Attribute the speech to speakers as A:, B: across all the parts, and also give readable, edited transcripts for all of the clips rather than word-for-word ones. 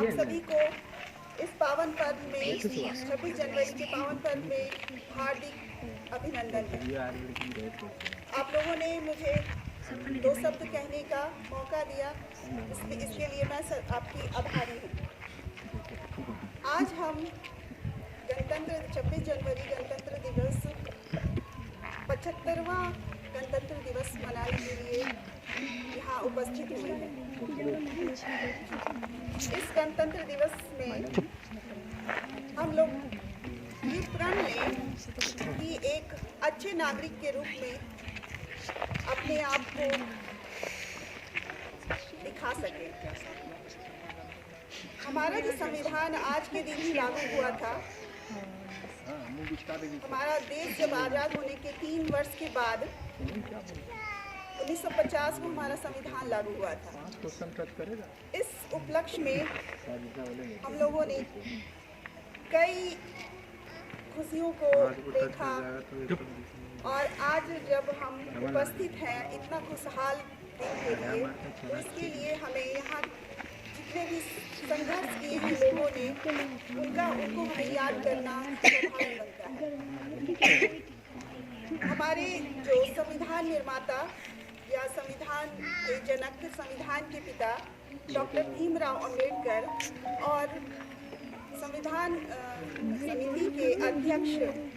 A: आप सभी को इस पावन पर्व में 26 जनवरी के पावन पर्व में हार्दिक अभिनंदन है। आप लोगों ने मुझे 2 शब्द कहने का मौका दिया, इसके लिए मैं आपकी आभारी हूँ। आज हम 26 जनवरी गणतंत्र दिवस 75वां गणतंत्र दिवस मनाने के लिए यहाँ उपस्थित हुए हैं। इस गणतंत्र दिवस में हम लोग ये प्रण लें कि एक अच्छे नागरिक के रूप में अपने आप को दिखा सके। हमारा जो संविधान आज के दिन ही लागू हुआ था, हमारा देश जब आज़ाद होने के 3 वर्ष के बाद 1950 को हमारा संविधान लागू हुआ था। इस उपलक्ष्य में हम लोगों ने कई खुशियों को देखा और आज जब हम उपस्थित हैं इतना खुशहाल दिन के लिए, तो इसके लिए हमें यहाँ जितने भी संघर्ष किए हैं लोगों ने उनको हमें याद करना स्वाभाविक बनता है। हमारे जो संविधान निर्माता या संविधान के जनक, संविधान के पिता डॉक्टर भीमराव अंबेडकर और संविधान समिति के अध्यक्ष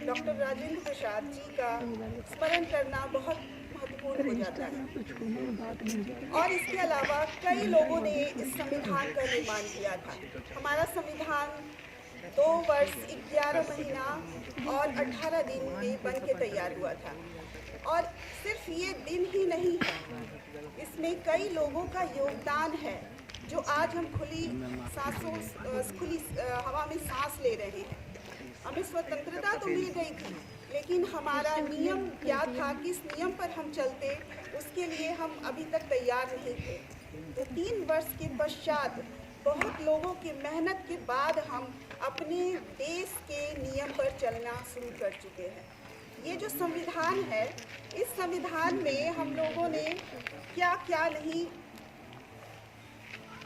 A: डॉक्टर राजेंद्र प्रसाद जी का स्मरण करना बहुत महत्वपूर्ण हो जाता है। और इसके अलावा कई लोगों ने इस संविधान का निर्माण किया था। हमारा संविधान 2 वर्ष 11 महीना और 18 दिन में बन के तैयार हुआ था। और सिर्फ ये दिन ही नहीं है, इसमें कई लोगों का योगदान है जो आज हम खुली हवा में सांस ले रहे हैं। हमें स्वतंत्रता तो मिल गई थी, लेकिन हमारा नियम क्या था, किस नियम पर हम चलते, उसके लिए हम अभी तक तैयार नहीं थे। तो 3 वर्ष के पश्चात बहुत लोगों की मेहनत के बाद हम अपने देश के नियम पर चलना शुरू कर चुके हैं। ये जो संविधान है, इस संविधान में हम लोगों ने क्या क्या नहीं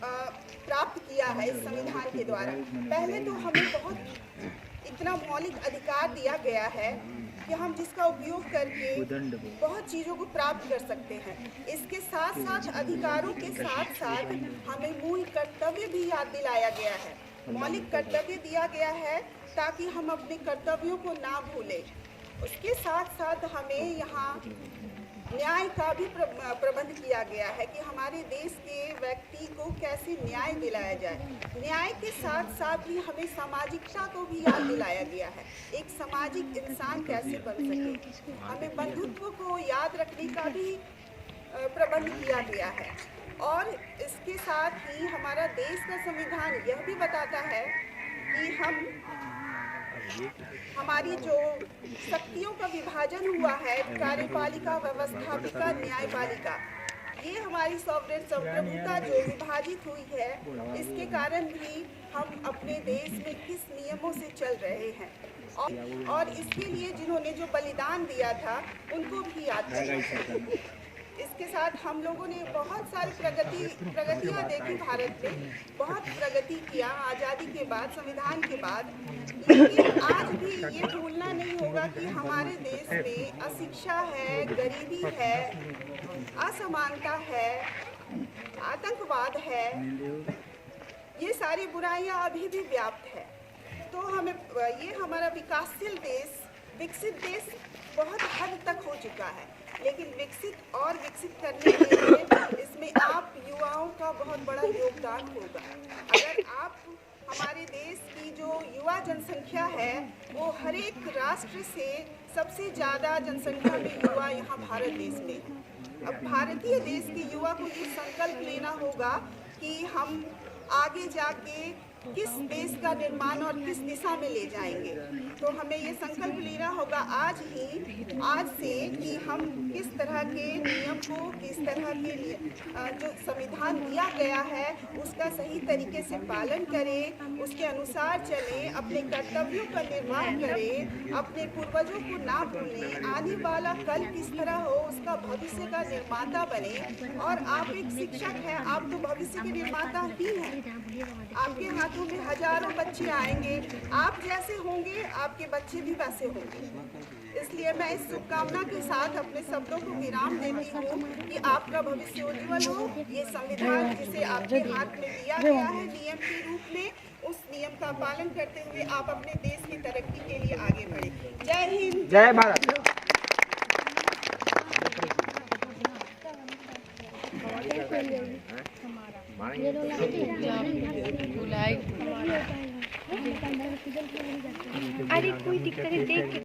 A: प्राप्त किया है इस संविधान के द्वारा। पहले तो हमें इतना मौलिक अधिकार दिया गया है कि हम जिसका उपयोग करके बहुत चीज़ों को प्राप्त कर सकते हैं। इसके साथ साथ अधिकारों के साथ साथ हमें मूल कर्तव्य भी याद दिलाया गया है। मौलिक कर्तव्य दिया गया है ताकि हम अपने कर्तव्यों को ना भूलें। उसके साथ साथ हमें यहाँ न्याय का भी प्रबंध किया गया है कि हमारे देश के व्यक्ति को कैसे न्याय दिलाया जाए। न्याय के साथ साथ ही हमें सामाजिकता को भी याद दिलाया गया है, एक सामाजिक इंसान कैसे बन सके। हमें बंधुत्व को याद रखने का भी प्रबंध किया गया है। और इसके साथ ही हमारा देश का संविधान यह भी बताता है कि हमारी जो शक्तियों का विभाजन हुआ है, कार्यपालिका, व्यवस्थापिका, न्यायपालिका, ये हमारी सॉवरेन संप्रभुता जो विभाजित हुई है, इसके कारण भी हम अपने देश में किस नियमों से चल रहे हैं और इसके लिए जिन्होंने जो बलिदान दिया था उनको भी याद करना चाहिए। इसके साथ हम लोगों ने बहुत सारी प्रगतियाँ देखी। भारत में बहुत प्रगति किया आज़ादी के बाद, संविधान के बाद, लेकिन आज भी ये भूलना नहीं होगा कि हमारे देश में अशिक्षा है, गरीबी है, असमानता है, आतंकवाद है, ये सारी बुराइयां अभी भी व्याप्त है। तो ये हमारा विकासशील देश, विकसित देश बहुत हद तक हो चुका है, लेकिन विकसित करने के लिए इसमें आप युवाओं का बहुत बड़ा योगदान होगा। अगर आप हमारे देश की जो युवा जनसंख्या है, वो हर एक राष्ट्र से सबसे ज़्यादा जनसंख्या में युवा यहाँ भारत देश में है। अब भारतीय देश के युवा को ये संकल्प लेना होगा कि हम आगे जाके किस देश का निर्माण और किस दिशा में ले जाएंगे। तो हमें ये संकल्प लेना होगा आज से कि हम किस तरह के नियम को, किस तरह के जो संविधान दिया गया है उसका सही तरीके से पालन करें, उसके अनुसार चलें, अपने कर्तव्यों का निर्वाह करें, अपने पूर्वजों को ना भूलें, आने वाला कल किस तरह हो उसका भविष्य का निर्माता बने। और आप एक शिक्षक हैं, आप तो भविष्य के निर्माता ही हैं। आपके हाथों में हजारों बच्चे आएंगे, आप जैसे होंगे आपके बच्चे भी वैसे होंगे। इसलिए मैं इस शुभकामना के साथ अपने शब्दों को विराम देती हूँ कि आपका भविष्य उज्जवल हो। ये संविधान जिसे आपके हाथ में दिया गया है नियम के रूप में, उस नियम का पालन करते हुए आप अपने देश की तरक्की के लिए आगे बढ़े। जय हिंद,
B: जय भारत।
C: अरे कोई दिक्कत है देख